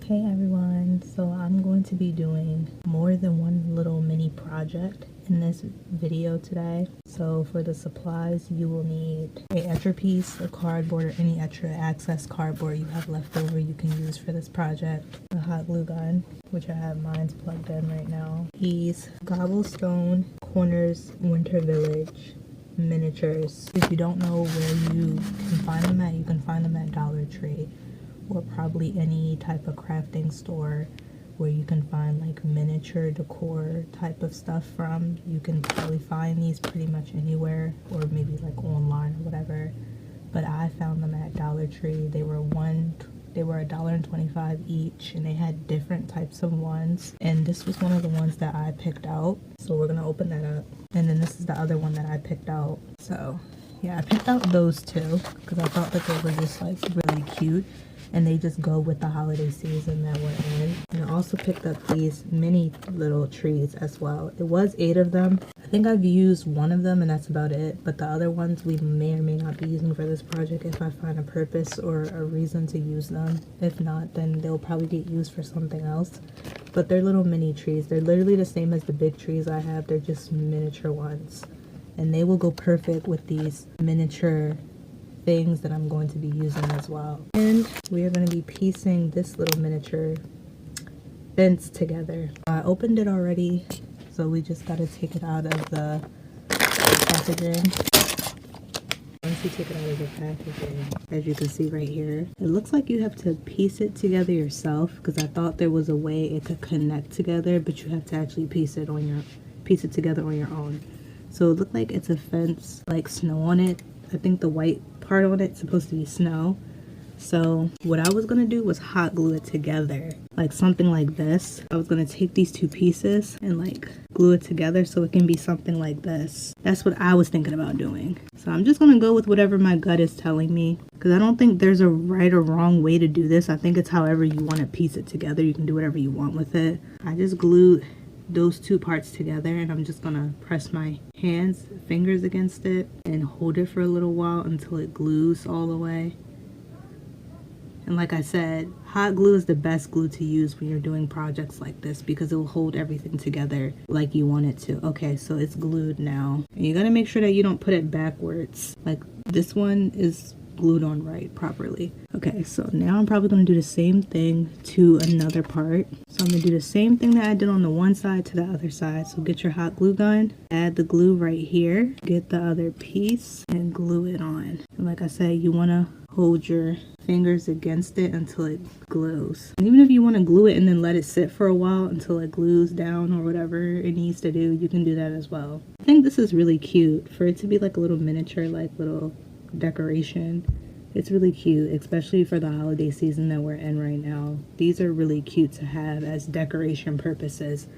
Hey everyone, so I'm going to be doing more than one little mini project in this video today. So for the supplies, you will need a etcher piece, a cardboard, or any extra access cardboard you have left over you can use for this project, a hot glue gun, which I have mine plugged in right now, these cobblestone corners winter village miniatures. If you don't know where you can find them at, you can find them at Dollar Tree, or probably any type of crafting store where you can find like miniature decor type of stuff from. You can probably find these pretty much anywhere, or maybe like online or whatever, but I found them at Dollar Tree. They were $1.25 each, and they had different types of ones, and this was one of the ones that I picked out, so we're gonna open that up. And then this is the other one that I picked out. So yeah, I picked out those two because I thought that they were just like really cute, and they just go with the holiday season that we're in. And I also picked up these mini little trees as well. It was 8 of them. I think I've used one of them and that's about it, but the other ones we may or may not be using for this project if I find a purpose or a reason to use them. If not, then they'll probably get used for something else. But they're little mini trees. They're literally the same as the big trees I have. They're just miniature ones, and they will go perfect with these miniature things that I'm going to be using as well. And we are going to be piecing this little miniature fence together. I opened it already, so we just got to take it out of the packaging. Once you take it out of the packaging, as you can see right here, it looks like you have to piece it together yourself, because I thought there was a way it could connect together, but you have to actually piece it together on your own. So it looked like it's a fence, like snow on it. I think the white part on it's supposed to be snow. So what I was gonna do was hot glue it together, like something like this. I was gonna take these two pieces and like glue it together so it can be something like this. That's what I was thinking about doing. So I'm just gonna go with whatever my gut is telling me, because I don't think there's a right or wrong way to do this. I think it's however you want to piece it together. You can do whatever you want with it. I just glued those two parts together, and I'm just gonna press my fingers against it and hold it for a little while until it glues all the way. And like I said, hot glue is the best glue to use when you're doing projects like this, because it will hold everything together like you want it to. Okay, so it's glued now, and you gotta make sure that you don't put it backwards. Like this one is glued on right properly. Okay, so now I'm probably going to do the same thing to another part. So I'm going to do the same thing that I did on the one side to the other side. So get your hot glue gun, add the glue right here, get the other piece and glue it on. And like I said, you want to hold your fingers against it until it glues. And even if you want to glue it and then let it sit for a while until it glues down or whatever it needs to do, you can do that as well. I think this is really cute for it to be like a little miniature, like little decoration. It's really cute, especially for the holiday season that we're in right now. These are really cute to have as decoration purposes.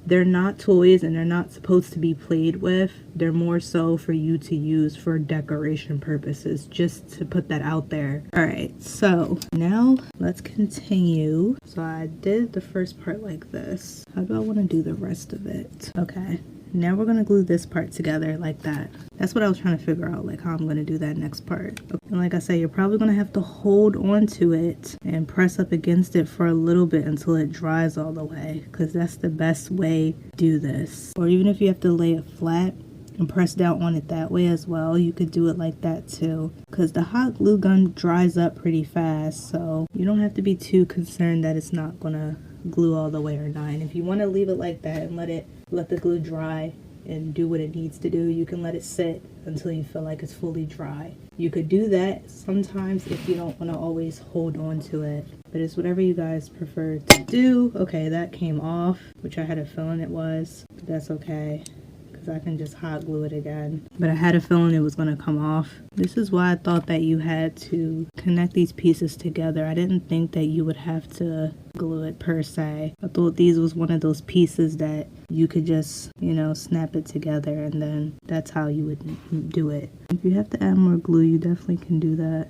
They're not toys and they're not supposed to be played with. They're more so for you to use for decoration purposes, just to put that out there. All right, so now let's continue. So I did the first part like this. How do I want to do the rest of it? Okay, now we're gonna glue this part together like that. That's what I was trying to figure out, like how I'm gonna do that next part. And like I said, you're probably gonna have to hold on to it and press up against it for a little bit until it dries all the way, because that's the best way to do this. Or even if you have to lay it flat and press down on it that way as well, you could do it like that too, because the hot glue gun dries up pretty fast, so you don't have to be too concerned that it's not gonna glue all the way or not. And if you want to leave it like that and let the glue dry and do what it needs to do, you can let it sit until you feel like it's fully dry. You could do that sometimes if you don't want to always hold on to it, but it's whatever you guys prefer to do. Okay, that came off, which I had a feeling it was, but that's okay, because I can just hot glue it again. But I had a feeling it was going to come off. This is why I thought that you had to connect these pieces together. I didn't think that you would have to glue it per se. I thought these was one of those pieces that you could just, you know, snap it together, and then that's how you would do it. If you have to add more glue, you definitely can do that,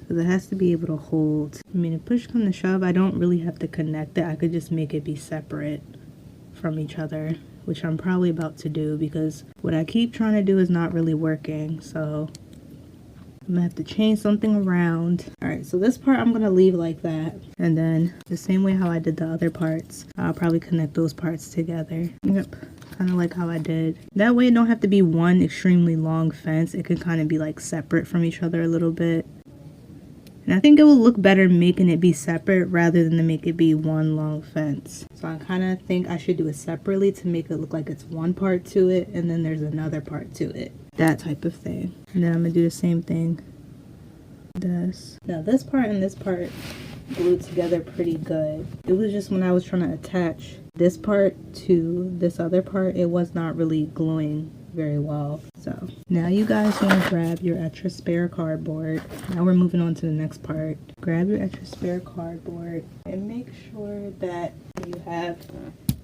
because it has to be able to hold. I mean, if push come to shove, I don't really have to connect it. I could just make it be separate from each other, which I'm probably about to do, because what I keep trying to do is not really working. So I'm gonna have to change something around. All right, so this part I'm gonna leave like that. And then the same way how I did the other parts, I'll probably connect those parts together. Yep, kind of like how I did. That way it don't have to be one extremely long fence. It can kind of be like separate from each other a little bit. And I think it will look better making it be separate rather than to make it be one long fence. So I kind of think I should do it separately to make it look like it's one part to it and then there's another part to it. That type of thing. And then I'm going to do the same thing. This. Now this part and this part glued together pretty good. It was just when I was trying to attach this part to this other part, it was not really gluing very well. So now you guys want to grab your extra spare cardboard. Now we're moving on to the next part. Grab your extra spare cardboard and make sure that you have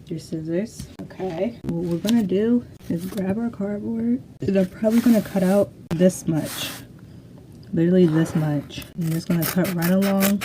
your scissors. Okay, what we're gonna do is grab our cardboard and I'm probably gonna cut out this much, literally this much. I'm just gonna cut right along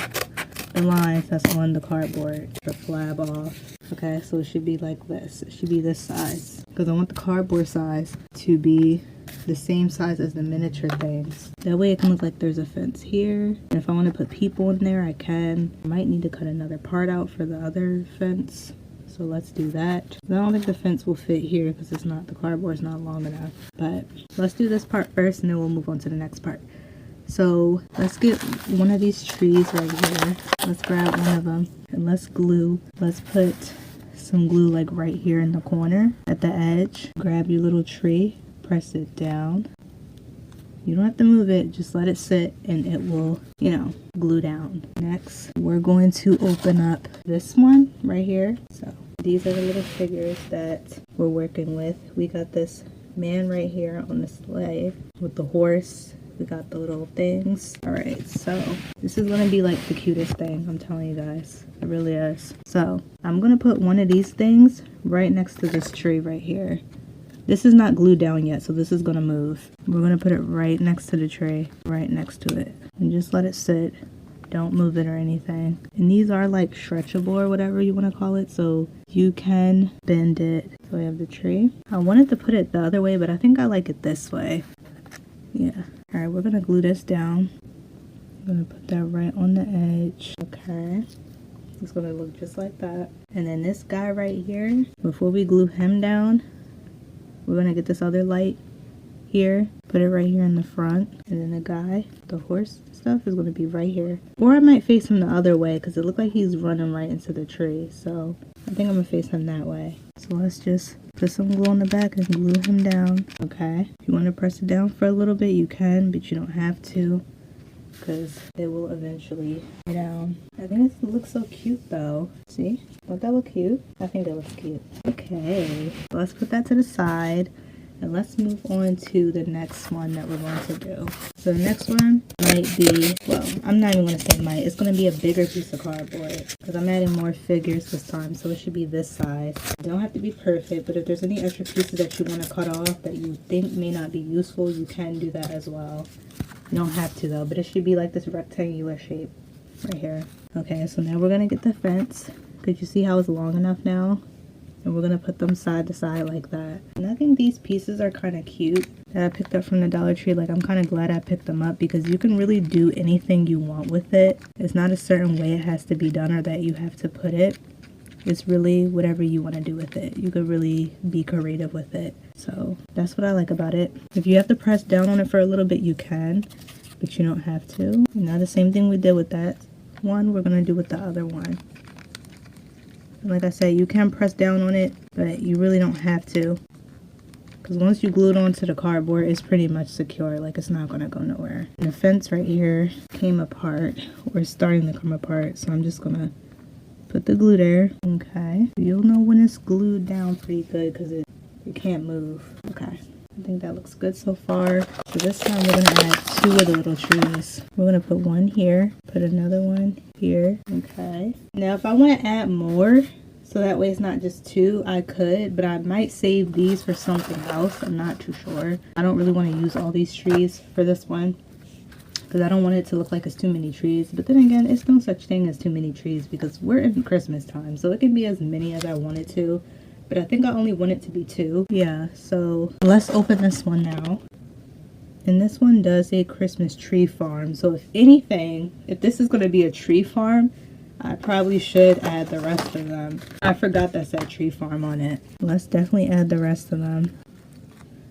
the lines that's on the cardboard to flab off. Okay, so it should be like this. It should be this size because I want the cardboard size to be the same size as the miniature things. That way it can look like there's a fence here. And if I want to put people in there, I can. I might need to cut another part out for the other fence. So let's do that. I don't think the fence will fit here because it's not, the cardboard's not long enough. But let's do this part first and then we'll move on to the next part. So let's get one of these trees right here. Let's grab one of them and let's glue. Let's put some glue like right here in the corner at the edge. Grab your little tree, press it down. You don't have to move it, just let it sit and it will, you know, glue down. Next, we're going to open up this one right here. So these are the little figures that we're working with. We got this man right here on the sleigh with the horse. We got the little things. All right, so this is gonna be like the cutest thing, I'm telling you guys. It really is. So I'm gonna put one of these things right next to this tree right here. This is not glued down yet, so this is gonna move. We're gonna put it right next to the tree, right next to it. And just let it sit. Don't move it or anything. And these are like stretchable or whatever you wanna call it, so you can bend it. So we have the tree. I wanted to put it the other way, but I think I like it this way. Yeah. All right, we're gonna glue this down. I'm gonna put that right on the edge. Okay. It's gonna look just like that. And then this guy right here, before we glue him down, we're gonna get this other light here, put it right here in the front. And then the guy, the horse stuff is gonna be right here. Or I might face him the other way because it looked like he's running right into the tree. So I think I'm gonna face him that way. So let's just put some glue on the back and glue him down. Okay, if you want to press it down for a little bit, you can, but you don't have to because it will eventually go down. I think it looks so cute though. See? Don't that look cute? I think that looks cute. Okay, so let's put that to the side. And let's move on to the next one that we're going to do. So the next one might be, well, I'm not even going to say might. It's going to be a bigger piece of cardboard because I'm adding more figures this time. So it should be this size. It don't have to be perfect, but if there's any extra pieces that you want to cut off that you think may not be useful, you can do that as well. You don't have to though, but it should be like this rectangular shape right here. Okay, so now we're going to get the fence. Could you see how it's long enough now? And we're going to put them side to side like that. And I think these pieces are kind of cute that I picked up from the Dollar Tree. Like, I'm kind of glad I picked them up because you can really do anything you want with it. It's not a certain way it has to be done or that you have to put it. It's really whatever you want to do with it. You could really be creative with it. So that's what I like about it. If you have to press down on it for a little bit, you can, but you don't have to. Now the same thing we did with that one, we're going to do with the other one. Like I said, you can press down on it, but you really don't have to. Because once you glue it onto the cardboard, it's pretty much secure. Like, it's not going to go nowhere. And the fence right here came apart, or it's starting to come apart. So I'm just going to put the glue there. Okay. You'll know when it's glued down pretty good because it can't move. Okay. I think that looks good so far. So this time we're going to add 2 of the little trees. We're going to put one here, put another one here. Okay. Now if I want to add more, so that way it's not just 2, I could, but I might save these for something else. I'm not too sure. I don't really want to use all these trees for this one because I don't want it to look like it's too many trees. But then again, it's no such thing as too many trees because we're in Christmas time, so it can be as many as I want it to. But I think I only want it to be 2. Yeah, so let's open this one now. And this one does a Christmas tree farm. So if anything, if this is going to be a tree farm, I probably should add the rest of them. I forgot that said tree farm on it. Let's definitely add the rest of them.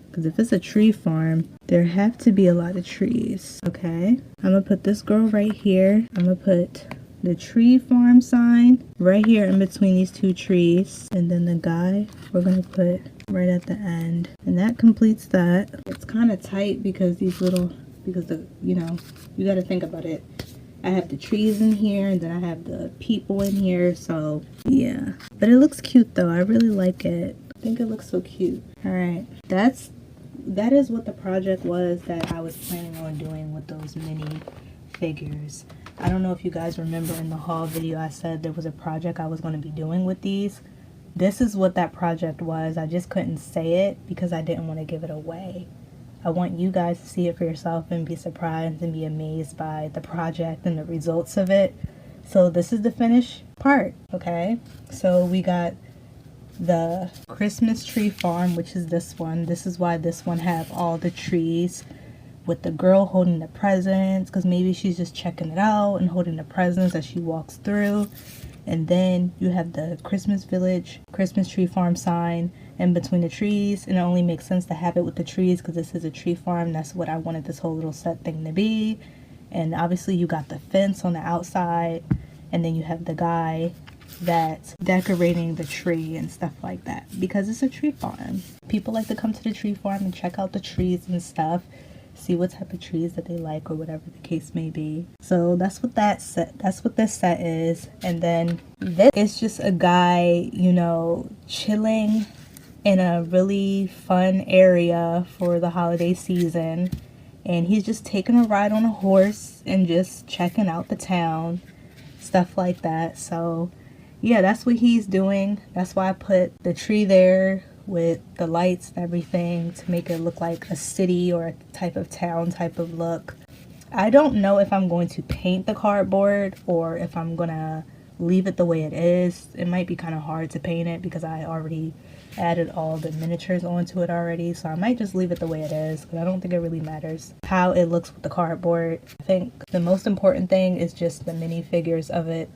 Because if it's a tree farm, there have to be a lot of trees. Okay, I'm going to put this girl right here. I'm going to put the tree farm sign right here in between these two trees. And then the guy we're going to put right at the end. And that completes that. It's kind of tight because these little, because the, you know, you got to think about it. I have the trees in here and then I have the people in here. So yeah, but it looks cute though. I really like it. I think it looks so cute. All right, that is what the project was that I was planning on doing with those mini figures. I don't know if you guys remember in the haul video I said there was a project I was going to be doing with these. This is what that project was. I just couldn't say it because I didn't want to give it away. I want you guys to see it for yourself and be surprised and be amazed by the project and the results of it. So this is the finished part, okay? So we got the Christmas tree farm, which is this one. This is why this one have all the trees with the girl holding the presents, because maybe she's just checking it out and holding the presents as she walks through. And then you have the Christmas village, Christmas tree farm sign in between the trees. And it only makes sense to have it with the trees because this is a tree farm. That's what I wanted this whole little set thing to be. And obviously you got the fence on the outside. And then you have the guy that's decorating the tree and stuff like that. Because it's a tree farm. People like to come to the tree farm and check out the trees and stuff. See what type of trees that they like or whatever the case may be. So that's what this set is. And then this is just a guy, you know, chilling in a really fun area for the holiday season. And he's just taking a ride on a horse and just checking out the town, stuff like that. So yeah, that's what he's doing. That's why I put the tree there with the lights and everything to make it look like a city or a type of town type of look. I don't know if I'm going to paint the cardboard or if I'm gonna leave it the way it is. It might be kind of hard to paint it because I already added all the miniatures onto it already, so I might just leave it the way it is because I don't think it really matters how it looks with the cardboard. I think the most important thing is just the minifigures of it,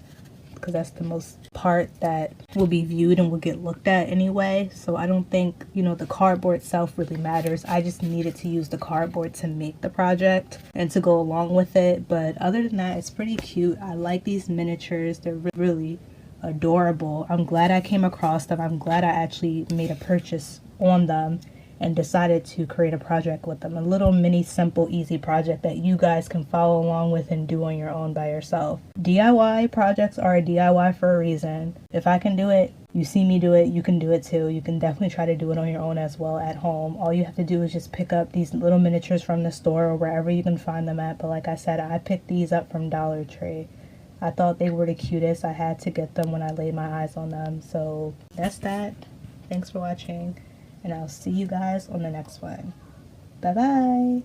because that's the most part that will be viewed and will get looked at anyway. So I don't think, you know, the cardboard itself really matters. I just needed to use the cardboard to make the project and to go along with it. But other than that, it's pretty cute. I like these miniatures. They're really adorable. I'm glad I came across them. I'm glad I actually made a purchase on them and decided to create a project with them. A little mini, simple, easy project that you guys can follow along with and do on your own by yourself. DIY projects are a DIY for a reason. If I can do it, you see me do it, you can do it too. You can definitely try to do it on your own as well at home. All you have to do is just pick up these little miniatures from the store or wherever you can find them at. But like I said, I picked these up from Dollar Tree. I thought they were the cutest. I had to get them when I laid my eyes on them. So that's that. Thanks for watching. And I'll see you guys on the next one. Bye bye.